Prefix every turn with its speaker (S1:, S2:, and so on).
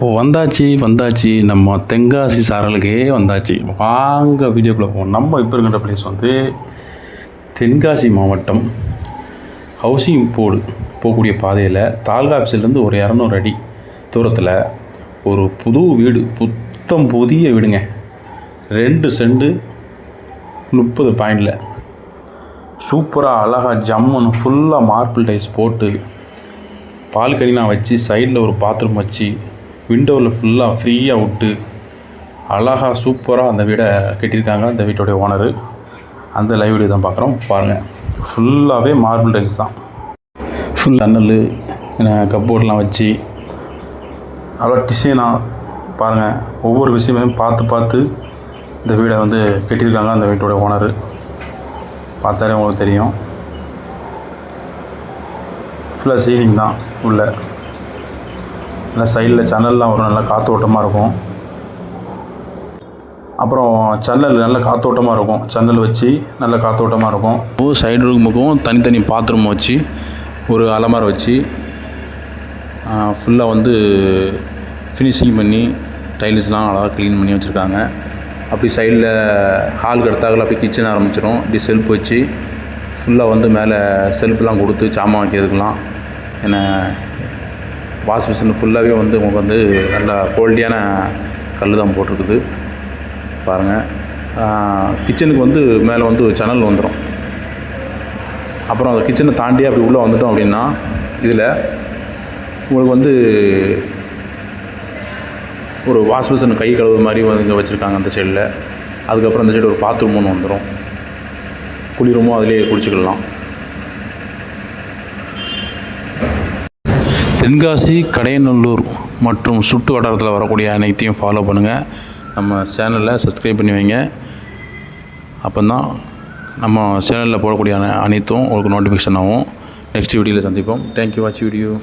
S1: வந்தாச்சு நம்ம தென்காசி சாரலுக்கே வந்தாச்சு. வாங்க வீடியோக்குள்ளே போவோம். நம்ம இப்போ இருக்கின்ற பிளேஸ் வந்து தென்காசி மாவட்டம் ஹவுசிங் போர்டு போகக்கூடிய பாதையில் தாலுகா ஆஃபீஸ்லேருந்து ஒரு 200 அடி தூரத்தில் ஒரு புது வீடு, புத்தம் புதிய வீடுங்க. 2 செண்டு 30 பாயிண்டில் சூப்பராக அழகாக ஜம்முன்னு ஃபுல்லாக மார்பிள் டைல்ஸ் போட்டு பால்கனிலாம் வச்சு சைடில் ஒரு பாத்ரூம் வச்சு விண்டோவில் ஃபுல்லாக ஃப்ரீயாக விட்டு அழகாக சூப்பராக அந்த வீடை கட்டியிருக்காங்க. அந்த வீட்டோடைய ஓனரு. அந்த லைவ் வீடியோ தான் பார்க்குறோம், பாருங்கள். ஃபுல்லாகவே மார்பிள் டைல்ஸ் தான். ஃபுல் ஜன்னல் கப்போர்ட்லாம் வச்சு அவ்வளோ டிசைனாக பாருங்கள். ஒவ்வொரு விஷயமையும் பார்த்து இந்த வீடை வந்து கட்டியிருக்காங்க அந்த வீட்டோடைய ஓனரு. பார்த்தாலே உங்களுக்கு தெரியும். ஃபுல்லாக சீலிங் தான் உள்ள. நல்லா சைடில் ஜன்னல்லாம் வரும், நல்லா காற்றோட்டமாக இருக்கும். அப்புறம் ஜன்னல் நல்ல காற்றோட்டமாக இருக்கும். ஜன்னல் வச்சு நல்ல காற்றோட்டமாக இருக்கும். சைடு ரூமுக்கும் தனித்தனி பாத்ரூம் வச்சு ஒரு அலமாரை வச்சு ஃபுல்லாக வந்து ஃபினிஷிங் பண்ணி டைல்ஸ்லாம் அழகாக க்ளீன் பண்ணி வச்சுருக்காங்க. அப்படி சைடில் ஹாலுக்கு எடுத்தாக்கில் அப்படி கிச்சன் ஆரம்பிச்சிடும். இப்படி செல்ஃப் வச்சு ஃபுல்லாக வந்து மேலே செல்ஃப்லாம் கொடுத்து சாமான் வைக்கிறதுக்கெலாம். ஏன்னா வாஷ் மிஷின் ஃபுல்லாகவே வந்து உங்களுக்கு வந்து நல்லா குவாலிட்டியான கல் தான் போட்டிருக்குது பாருங்கள். கிச்சனுக்கு வந்து மேலே வந்து ஜன்னல் வந்துடும். அப்புறம் அந்த கிச்சனை தாண்டி அப்படி உள்ளே வந்துட்டோம் அப்படின்னா இதில் உங்களுக்கு வந்து ஒரு வாஷ் மிஷின் கை கழுவு மாதிரி வந்து இங்கே வச்சுருக்காங்க அந்த சைடில். அதுக்கப்புறம் அந்த சைடு ஒரு பாத்ரூம் ஒன்று வந்துடும். குளிரூமும் அதிலே குளிச்சுக்கலாம். தென்காசி, கடையநல்லூர் மற்றும் சுற்று வட்டாரத்தில் வரக்கூடிய அனைத்தையும் ஃபாலோ பண்ணுங்கள். நம்ம சேனலில் சப்ஸ்கிரைப் பண்ணி வைங்க. அப்போ தான் நம்ம சேனலில் போடக்கூடிய அனைத்தும் உங்களுக்கு நோட்டிஃபிகேஷன் ஆகும். நெக்ஸ்ட் வீடியோவில் சந்திப்போம். தேங்க்யூ. Watch video.